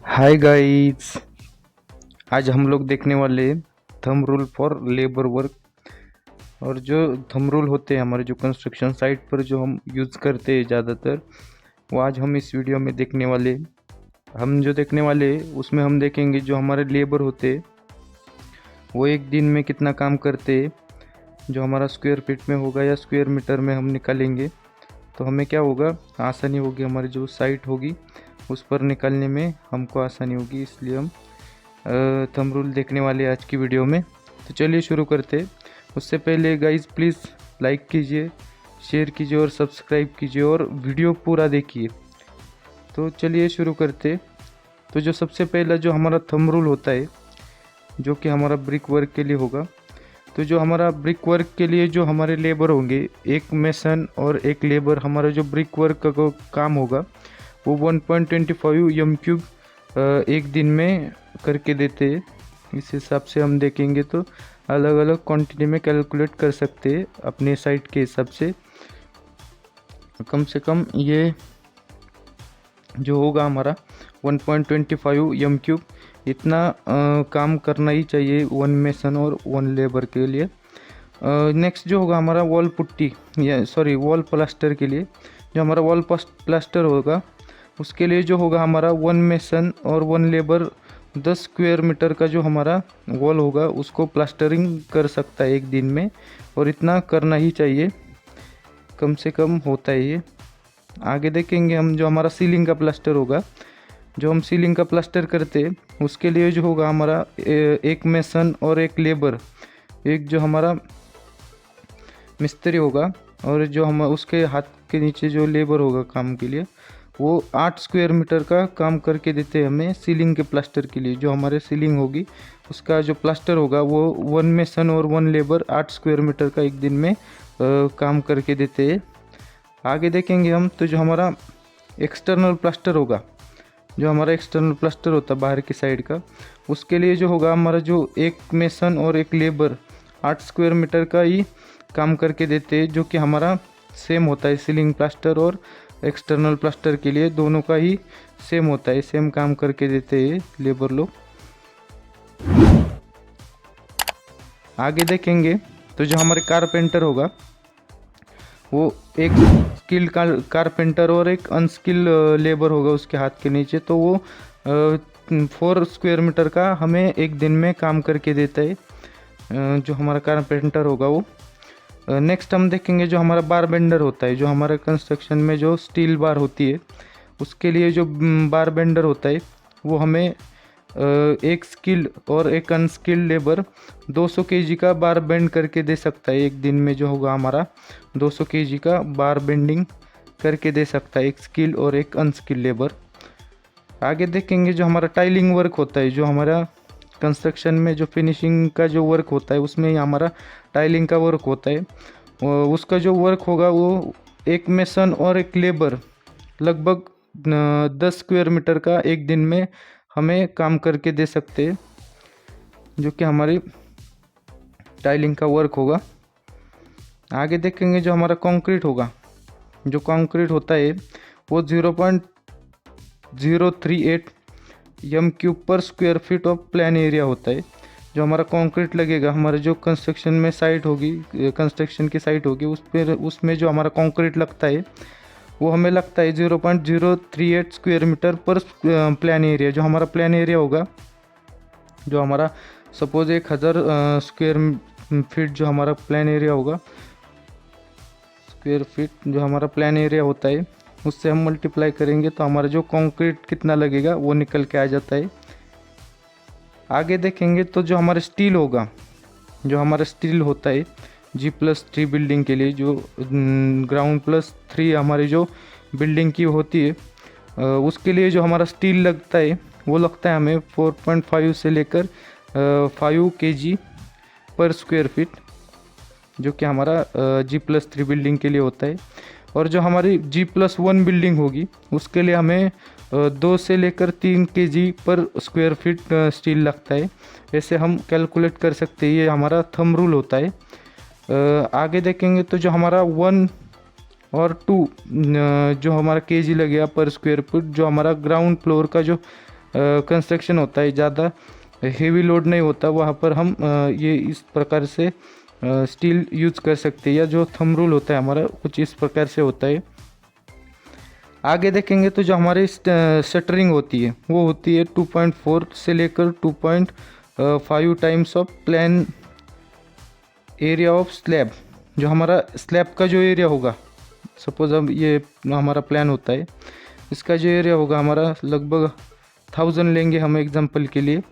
Hi guys. आज हम लोग देखने वाले thumb rule for labour work. और जो थंब रूल होते हैं हमारे जो कंस्ट्रक्शन साइट पर जो हम यूज़ करते हैं ज़्यादातर, वो आज हम इस वीडियो में देखने वाले। हम जो देखने वाले उसमें हम देखेंगे जो हमारे लेबर होते हैं वो एक दिन में कितना काम करते हैं। जो हमारा स्क्वायर फीट में होगा या स्क्वायर मीटर में हम निकालेंगे तो हमें क्या होगा, आसानी होगी। हमारी जो साइट होगी उस पर निकालने में हमको आसानी होगी, इसलिए हम थंब रूल देखने वाले आज की वीडियो में। तो चलिए शुरू करते। उससे पहले गाइस प्लीज़ लाइक कीजिए, शेयर कीजिए और सब्सक्राइब कीजिए और वीडियो पूरा देखिए। तो चलिए शुरू करते। तो जो सबसे पहला जो हमारा थंब रूल होता है जो कि हमारा ब्रिक वर्क के लिए होगा। तो जो हमारा ब्रिक वर्क के लिए जो हमारे लेबर होंगे, एक मेसन और एक लेबर, हमारा जो ब्रिक वर्क का काम होगा वो 1.25 m³ एक दिन में करके देते हैं। इस हिसाब से हम देखेंगे तो अलग अलग क्वांटिटी में कैलकुलेट कर सकते हैं अपने साइट के हिसाब से। कम से कम ये जो होगा हमारा 1.25 m³, इतना काम करना ही चाहिए वन मेसन और वन लेबर के लिए। नेक्स्ट जो होगा हमारा वॉल पुट्टी या वॉल प्लास्टर के लिए, जो हमारा वॉल प्लास्टर होगा उसके लिए जो होगा हमारा वन मेसन और वन लेबर 10 स्क्वायर मीटर का जो हमारा वॉल होगा उसको प्लास्टरिंग कर सकता है एक दिन में, और इतना करना ही चाहिए, कम से कम होता है ये। आगे देखेंगे हम जो हमारा सीलिंग का प्लास्टर होगा। जो हम सीलिंग का प्लास्टर करते हैं उसके लिए जो होगा हमारा एक मेसन और एक लेबर, एक जो हमारा मिस्त्री होगा और जो हम उसके हाथ के नीचे जो लेबर होगा काम के लिए, वो 8 स्क्वायर मीटर का काम करके देते हैं हमें सीलिंग के प्लास्टर के लिए। जो हमारे सीलिंग होगी उसका जो प्लास्टर होगा वो वन मेसन और वन लेबर 8 स्क्वायर मीटर का एक दिन में काम करके देते हैं। आगे देखेंगे हम तो जो हमारा एक्सटर्नल प्लास्टर होगा, जो हमारा एक्सटर्नल प्लास्टर होता है बाहर की साइड का, उसके लिए जो होगा हमारा जो एक मेसन और एक लेबर 8 स्क्वायर मीटर का ही काम करके देते हैं, जो कि हमारा सेम होता है। सीलिंग प्लास्टर और एक्सटर्नल प्लास्टर के लिए दोनों का ही सेम होता है, सेम काम करके देते हैं लेबर लोग। आगे देखेंगे तो जो हमारे कारपेंटर होगा वो एक स्किल्ड कारपेंटर और एक अनस्किल्ड लेबर होगा उसके हाथ के नीचे, तो वो 4 स्क्वायर मीटर का हमें एक दिन में काम करके देता है जो हमारा कारपेंटर होगा वो। नेक्स्ट हम देखेंगे जो हमारा बार बेंडर होता है। जो हमारा कंस्ट्रक्शन में जो स्टील बार होती है उसके लिए जो बार बेंडर होता है वो हमें एक स्किल्ड और एक अनस्किल्ड लेबर 200 kg का बार बेंड करके दे सकता है एक दिन में। जो होगा हमारा 200 kg का बार बेंडिंग करके दे सकता है एक स्किल्ड और एक अनस्किल्ड लेबर। आगे देखेंगे जो हमारा टाइलिंग वर्क होता है। जो हमारा कंस्ट्रक्शन में जो फिनिशिंग का जो वर्क होता है उसमें हमारा टाइलिंग का वर्क होता है। उसका जो वर्क होगा वो एक मेसन और एक लेबर लगभग 10 स्क्वायर मीटर का एक दिन में हमें काम करके दे सकते हैं, जो कि हमारी टाइलिंग का वर्क होगा। आगे देखेंगे जो हमारा कंक्रीट होगा। जो कंक्रीट होता है वो 0.038 m³ पर square feet of plan area होता है। जो हमारा कंक्रीट लगेगा, हमारे जो कंस्ट्रक्शन में साइट होगी, कंस्ट्रक्शन की साइट होगी उसमें जो हमारा कंक्रीट लगता है वो हमें लगता है 0.038 स्क्वायर मीटर पर प्लान एरिया। जो हमारा प्लान एरिया होगा, जो हमारा सपोज 1000 स्क्वायर फीट जो हमारा प्लान एरिया होगा, स्क्वायर फीट जो हमारा प्लान एरिया होता है उससे हम मल्टीप्लाई करेंगे तो हमारा जो कंक्रीट कितना लगेगा वो निकल के आ जाता है। आगे देखेंगे तो जो हमारा स्टील होगा, जो हमारा स्टील होता है G+3 बिल्डिंग के लिए, जो ग्राउंड +3 हमारी जो बिल्डिंग की होती है उसके लिए जो हमारा स्टील लगता है वो लगता है हमें 4.5 से लेकर 5 kg पर स्क्वायर फीट, जो कि हमारा G+3 बिल्डिंग के लिए होता है। और जो हमारी G+1 बिल्डिंग होगी उसके लिए हमें 2 से लेकर 3 kg पर स्क्वायर फीट स्टील लगता है। ऐसे हम कैलकुलेट कर सकते हैं, ये हमारा थंब रूल होता है। आगे देखेंगे तो जो हमारा 1 और 2 जो हमारा केजी लगेगा पर स्क्वायर फुट, जो हमारा ग्राउंड फ्लोर का जो कंस्ट्रक्शन होता है, ज़्यादा हेवी लोड नहीं होता, वहाँ पर हम ये इस प्रकार से स्टील यूज कर सकते हैं। या जो थंब रूल होता है हमारा कुछ इस प्रकार से होता है। आगे देखेंगे तो जो हमारी शटरिंग होती है वो होती है 2.4 से लेकर 2.5 times of plan area of slab. जो हमारा स्लैब का जो एरिया होगा, सपोज अब ये हमारा प्लान होता है, इसका जो एरिया होगा हमारा लगभग 1000 लेंगे हम एग्जांपल के लिए,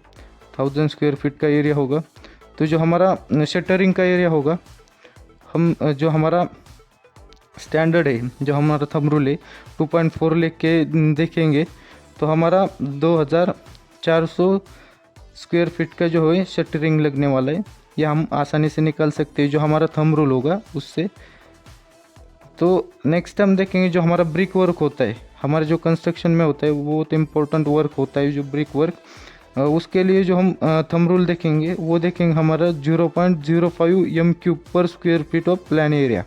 1000 स्क्वायर फीट का एरिया होगा। तो जो हमारा शटरिंग का एरिया होगा, हम जो हमारा स्टैंडर्ड है, जो हमारा थंब रूल है 2.4 लेके देखेंगे तो हमारा 2400 स्क्वायर फीट का जो है शटरिंग लगने वाला है। या हम आसानी से निकाल सकते हैं जो हमारा थंब रूल होगा उससे। तो नेक्स्ट हम देखेंगे जो हमारा ब्रिक वर्क होता है, हमारे जो कंस्ट्रक्शन में होता है वो बहुत इंपॉर्टेंट वर्क होता है जो ब्रिक वर्क। उसके लिए जो हम थंब रूल देखेंगे वो देखेंगे हमारा 0.05 m³ पर square feet of plan area.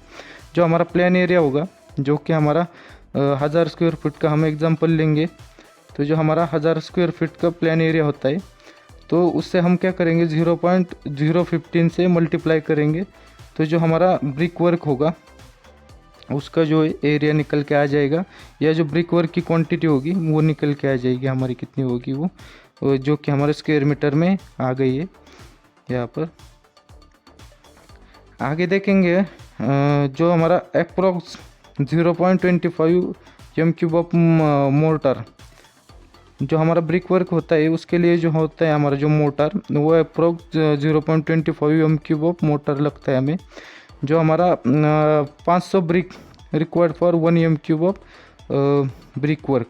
जो हमारा प्लान एरिया होगा जो कि हमारा 1000 स्क्वायर फीट का हम एग्जांपल लेंगे, तो जो हमारा 1000 स्क्वायर फीट का प्लान एरिया होता है तो उससे हम क्या करेंगे 0.015 से मल्टीप्लाई करेंगे। तो जो हमारा ब्रिक वर्क होगा उसका जो एरिया निकल के आ जाएगा, या जो ब्रिक वर्क की क्वांटिटी होगी वो निकल के आ जाएगी हमारी, कितनी होगी वो जो कि हमारे स्क्वायर मीटर में आ गई है यहाँ पर। आगे देखेंगे जो हमारा अप्रोक्स 0.25 m³ ऑफ मोर्टर। जो हमारा ब्रिक वर्क होता है उसके लिए जो होता है हमारा जो मोटर वो अप्रोक्स 0.25 m³ ऑफ मोटर लगता है हमें। जो हमारा 500 brick required for 1 m³ of brick work.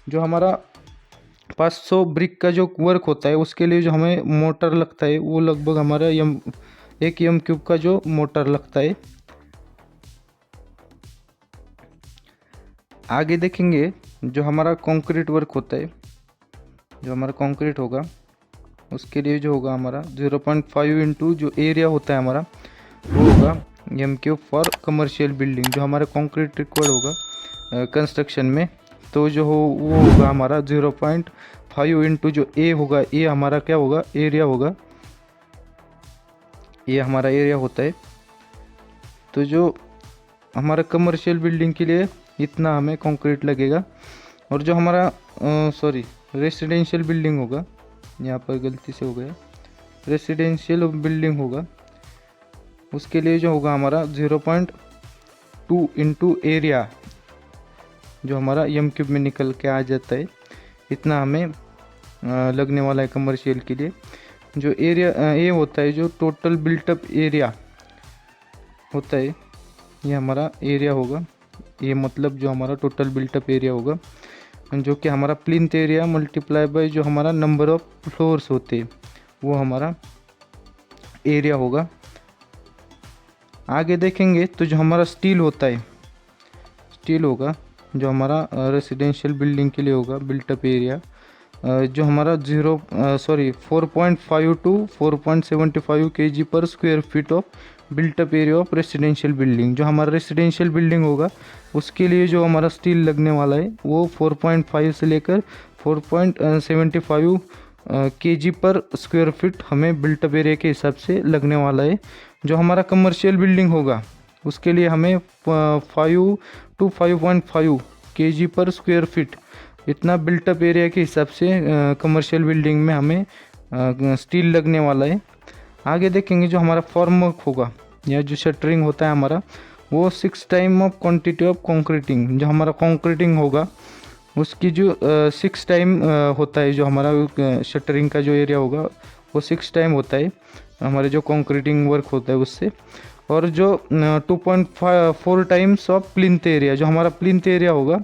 जो हमारा 500 ब्रिक का जो वर्क होता है उसके लिए जो हमें मोटर लगता है वो लगभग हमारा 1 m³ का जो मोटर लगता है। आगे देखेंगे जो हमारा कंक्रीट वर्क होता है, जो हमारा कंक्रीट होगा उसके लिए जो होगा हमारा 0.5 इंटू जो एरिया होता है हमारा वो होगा m³ फॉर कमर्शियल बिल्डिंग। जो हमारा कंक्रीट रिक्वायर्ड होगा कंस्ट्रक्शन में, तो जो हो वो होगा हमारा 0.5 इंटू जो ए होगा, ये हमारा क्या होगा एरिया होगा, ये हमारा एरिया होता है। तो जो हमारा कमर्शियल बिल्डिंग के लिए इतना हमें कंक्रीट लगेगा। और जो हमारा रेसिडेंशियल बिल्डिंग होगा, यहाँ पर गलती से हो गया, रेसिडेंशियल बिल्डिंग होगा उसके लिए जो होगा हमारा 0.2 इंटू एरिया जो हमारा m³ में निकल के आ जाता है, इतना हमें लगने वाला है कमर्शियल के लिए। जो एरिया ये होता है जो टोटल बिल्टअप एरिया होता है, ये हमारा एरिया होगा, ये मतलब जो हमारा टोटल बिल्टअप एरिया होगा जो कि हमारा प्लिंथ एरिया मल्टीप्लाई बाय जो हमारा नंबर ऑफ फ्लोर्स होते हैं वो हमारा एरिया होगा। आगे देखेंगे तो जो हमारा स्टील होता है, स्टील होगा जो हमारा रेसिडेंशियल बिल्डिंग के लिए होगा बिल्टअप एरिया, जो हमारा 4.5 टू 4.75 kg पर square feet of built up area of residential building. जो हमारा रेसिडेंशियल बिल्डिंग होगा उसके लिए जो हमारा स्टील लगने वाला है वो 4.5 से लेकर 4.75 kg पर स्क्वायर फीट हमें बिल्टअप एरिया के हिसाब से लगने वाला है। जो हमारा कमर्शियल बिल्डिंग होगा उसके लिए हमें 5 टू 5.5 kg पर स्क्वायर फीट इतना बिल्टअप एरिया के हिसाब से कमर्शियल बिल्डिंग में हमें स्टील लगने वाला है। आगे देखेंगे जो हमारा फॉर्मवर्क होगा या जो शटरिंग होता है हमारा वो 6 time of quantity of concreting. जो हमारा कंक्रीटिंग होगा उसकी जो 6 टाइम होता है, जो हमारा शटरिंग का जो एरिया होगा वो 6 टाइम होता है हमारे जो कंक्रीटिंग वर्क होता है उससे। और जो 2.4 टाइम्स ऑफ प्लिंथ एरिया, जो हमारा प्लिंथ एरिया होगा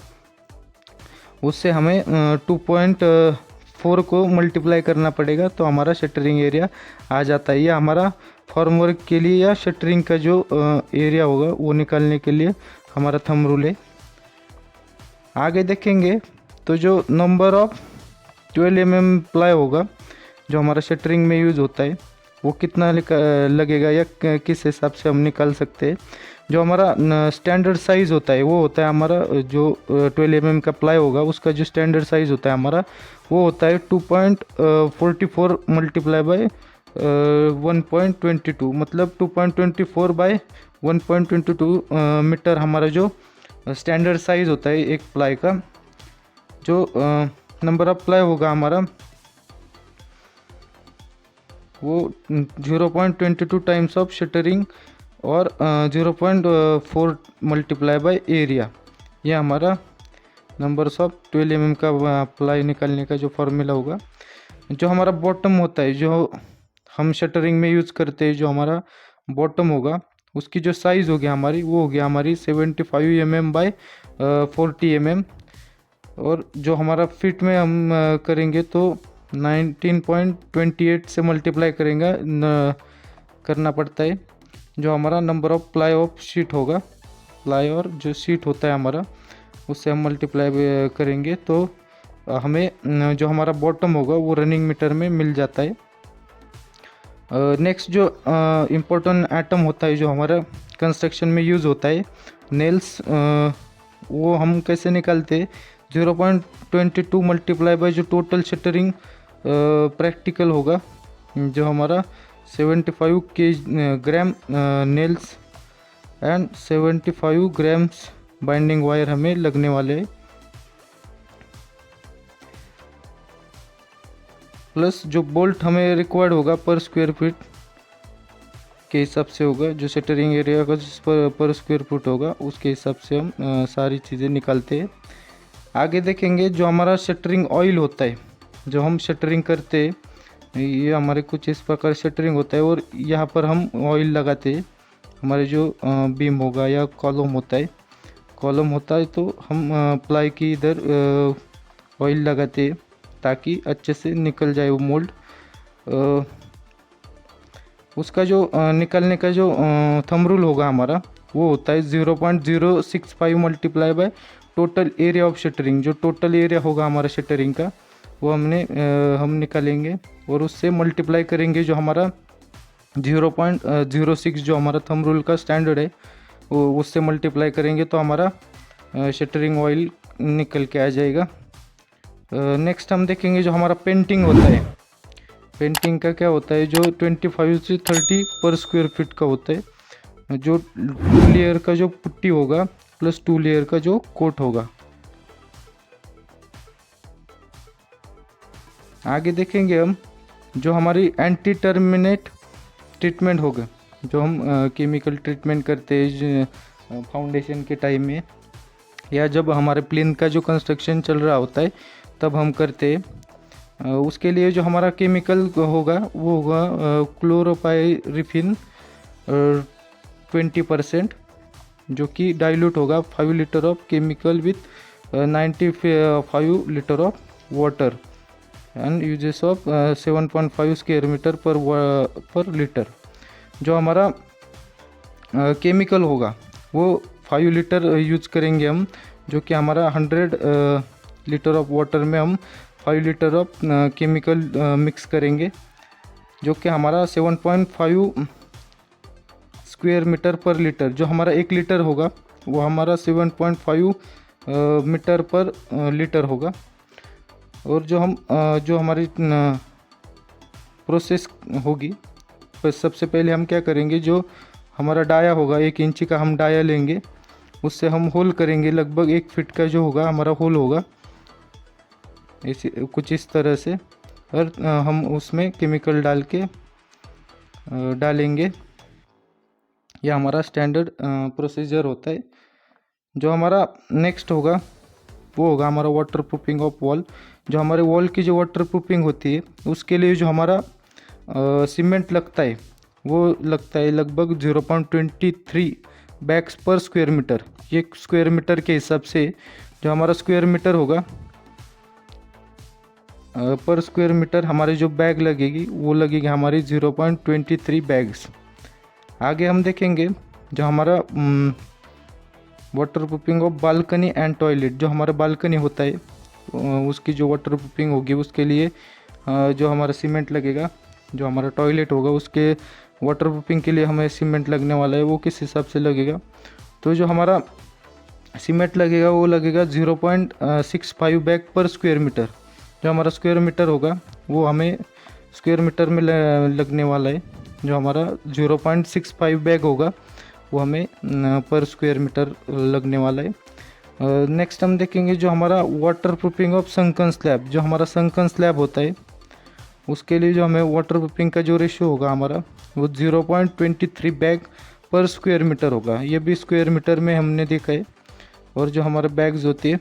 उससे हमें 2.4 को मल्टीप्लाई करना पड़ेगा तो हमारा शटरिंग एरिया आ जाता है। यह हमारा फॉर्मवर्क के लिए या शटरिंग का जो एरिया होगा वो निकालने के लिए हमारा थंब रूल है। आगे देखेंगे तो जो नंबर ऑफ 12 mm प्लाई होगा जो हमारा शटरिंग में यूज़ होता है वो कितना लगेगा या किस हिसाब से हम निकाल सकते हैं। जो हमारा स्टैंडर्ड साइज़ होता है वो होता है हमारा जो 12 mm का प्लाई होगा, उसका जो स्टैंडर्ड साइज़ होता है हमारा वो होता है 2.44 मल्टीप्लाई बाय 1.22, मतलब 2.24 बाय 1.22 मीटर हमारा जो स्टैंडर्ड साइज़ होता है एक प्लाई का। जो नंबर ऑफ प्लाई होगा हमारा वो 0.22 टाइम्स ऑफ शटरिंग और 0.4 मल्टीप्लाई बाय एरिया, ये हमारा नंबर्स ऑफ 12 mm का प्लाई निकालने का जो फॉर्मूला होगा। जो हमारा बॉटम होता है, जो हम शटरिंग में यूज़ करते हैं, जो हमारा बॉटम होगा उसकी जो साइज़ होगी हमारी वो होगी हमारी 75 mm बाय 40 mm। और जो हमारा फिट में हम करेंगे तो 19.28 से मल्टीप्लाई करेंगे करना पड़ता है। जो हमारा number of ply of sheet होगा, प्लाई और जो शीट होता है हमारा उससे हम मल्टीप्लाई करेंगे तो हमें जो हमारा बॉटम होगा वो रनिंग मीटर में मिल जाता है। नेक्स्ट जो इम्पोर्टेंट आइटम होता है जो हमारा कंस्ट्रक्शन में यूज़ होता है, नेल्स, वो हम कैसे निकालते हैं? 0.22 मल्टीप्लाई बाय जो टोटल शटरिंग प्रैक्टिकल होगा, जो हमारा 75 gram nails and 75 grams binding wire हमें लगने वाले हैं, प्लस जो बोल्ट हमें रिक्वायर्ड होगा पर स्क्वायर फीट के हिसाब से होगा, जो शटरिंग एरिया का पर स्क्वायर फुट होगा उसके हिसाब से हम सारी चीज़ें निकालते हैं। आगे देखेंगे जो हमारा शटरिंग ऑयल होता है, जो हम शटरिंग करते हैं, ये हमारे कुछ इस प्रकार शटरिंग होता है और यहाँ पर हम ऑयल लगाते हैं। हमारे जो बीम होगा या कॉलम होता है तो हम प्लाई की इधर ऑयल लगाते हैं ताकि अच्छे से निकल जाए वो मोल्ड। उसका जो निकलने का जो थंब रूल होगा हमारा वो होता है 0.065 multiply by total area of shuttering. जो टोटल एरिया होगा हमारा शटरिंग का वो हम निकालेंगे और उससे मल्टीप्लाई करेंगे जो हमारा 0.06 जो हमारा थंब रूल का स्टैंडर्ड है वो उससे मल्टीप्लाई करेंगे तो हमारा शटरिंग ऑयल निकल के आ जाएगा। नेक्स्ट हम देखेंगे जो हमारा पेंटिंग होता है। पेंटिंग का क्या होता है? जो 25 से 30 पर स्क्वायर फीट का होता है। जो 2 लेयर का जो पुट्टी होगा प्लस 2 लेयर का जो कोट होगा। आगे देखेंगे हम जो हमारी एंटी टर्मिनेट ट्रीटमेंट होगा, जो हम केमिकल ट्रीटमेंट करते हैं फाउंडेशन के टाइम में या जब हमारे प्लेन का जो कंस्ट्रक्शन चल रहा होता है तब हम करते हैं। उसके लिए जो हमारा केमिकल होगा वो होगा क्लोरोपाइरिफिन 20%, जो कि डाइल्यूट होगा 5 litre of chemical with 95 litre of water and uses of 7.5 square metre per litre. जो हमारा केमिकल होगा वो 5 लीटर यूज करेंगे हम, जो कि हमारा 100 लीटर ऑफ वाटर में हम 5 लीटर ऑफ केमिकल मिक्स करेंगे, जो कि हमारा 7.5 स्क्वायर मीटर पर लीटर। जो हमारा 1 लीटर होगा वो हमारा 7.5 मीटर पर लीटर होगा। और जो हमारी प्रोसेस होगी, तो सबसे पहले हम क्या करेंगे, जो हमारा डाया होगा 1 इंची का हम डाया लेंगे, उससे हम होल करेंगे। लगभग 1 फीट का जो होगा हमारा होल होगा इसी कुछ इस तरह से, और हम उसमें केमिकल डाल के डालेंगे। यह हमारा स्टैंडर्ड प्रोसीजर होता है। जो हमारा नेक्स्ट होगा वो होगा हमारा वाटर प्रूफिंग ऑफ वॉल। जो हमारे वॉल की जो वाटर प्रूफिंग होती है उसके लिए जो हमारा सीमेंट लगता है वो लगता है लगभग 0.23 बैग्स पर स्क्वायर मीटर। ये स्क्वायर मीटर के हिसाब से जो हमारा स्क्वायर मीटर होगा पर स्क्वायर मीटर हमारे जो बैग लगेगी वो लगेगी हमारी 0.23 बैग्स। आगे हम देखेंगे जो हमारा water proofing of balcony and toilet. जो हमारा बालकनी होता है उसकी जो वाटर प्रूफिंग होगी उसके लिए जो हमारा सीमेंट लगेगा। जो हमारा टॉयलेट होगा उसके वाटर प्रूफिंग के लिए हमें सीमेंट लगने वाला है वो किस हिसाब से लगेगा, तो जो हमारा सीमेंट लगेगा वो लगेगा 0.65 बैग पर स्क्वायर मीटर। जो हमारा स्क्वायर मीटर होगा वो हमें स्क्वायर मीटर में लगने वाला है। जो हमारा 0.65 बैग होगा वो हमें पर स्क्वायर मीटर लगने वाला है। नेक्स्ट हम देखेंगे जो हमारा water proofing of sunken slab. जो हमारा संकन स्लैब होता है उसके लिए जो हमें वाटर प्रूफिंग का जो रेशियो होगा हमारा वो 0.23 बैग पर स्क्वायर मीटर होगा। ये भी स्क्वायर मीटर में हमने देखा है। और जो हमारे बैग्स होती है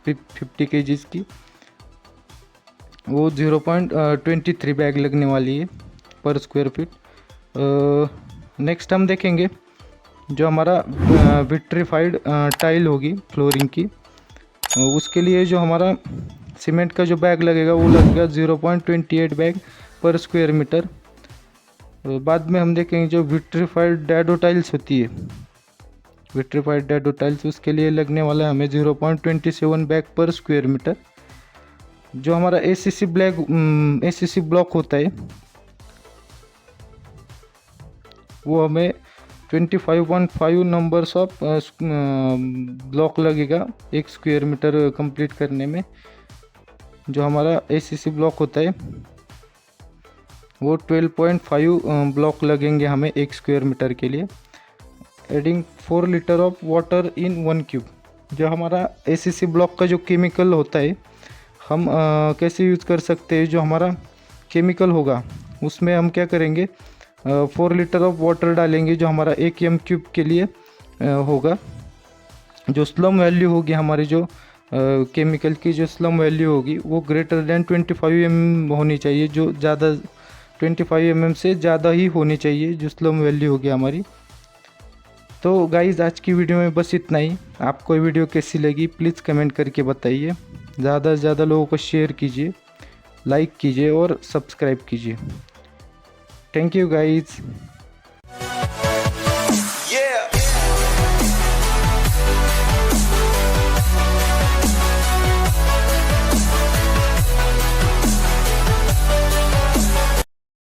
50 kg की वो 0.23 बैग लगने वाली है पर स्क्वायर फीट। नेक्स्ट हम देखेंगे जो हमारा विट्रीफाइड टाइल होगी फ्लोरिंग की, उसके लिए जो हमारा सीमेंट का जो बैग लगेगा वो लगेगा 0.28 बैग पर स्क्वायर मीटर। बाद में हम देखेंगे जो विट्रीफाइड डैडो टाइल्स होती है, विट्रीफाइड डैडो टाइल्स, उसके लिए लगने वाला है हमें 0.27 बैग पर स्क्वायर मीटर। जो हमारा ACC ब्लॉक होता है वो हमें 25.5 नंबर्स ऑफ ब्लॉक लगेगा एक स्क्वायर मीटर कंप्लीट करने में। जो हमारा ACC ब्लॉक होता है वो 12.5 ब्लॉक लगेंगे हमें एक स्क्वायर मीटर के लिए। Adding 4 litre of water in 1 cube. जो हमारा ACC ब्लॉक का जो केमिकल होता है हम कैसे यूज़ कर सकते हैं, जो हमारा केमिकल होगा उसमें हम क्या करेंगे 4 लीटर ऑफ वाटर डालेंगे जो हमारा 1 m³ के लिए होगा। जो स्लम वैल्यू होगी हमारी जो केमिकल की जो स्लम वैल्यू होगी वो ग्रेटर देन 25 mm होनी चाहिए। जो ज़्यादा 25 mm से ज़्यादा ही होनी चाहिए जो स्लम वैल्यू होगी हमारी। तो गाइज़ आज की वीडियो में बस इतना ही। आपको ये वीडियो कैसी लगी प्लीज़ कमेंट करके बताइए। ज़्यादा से ज़्यादा लोगों को शेयर कीजिए, लाइक कीजिए और सब्सक्राइब कीजिए। Thank you guys.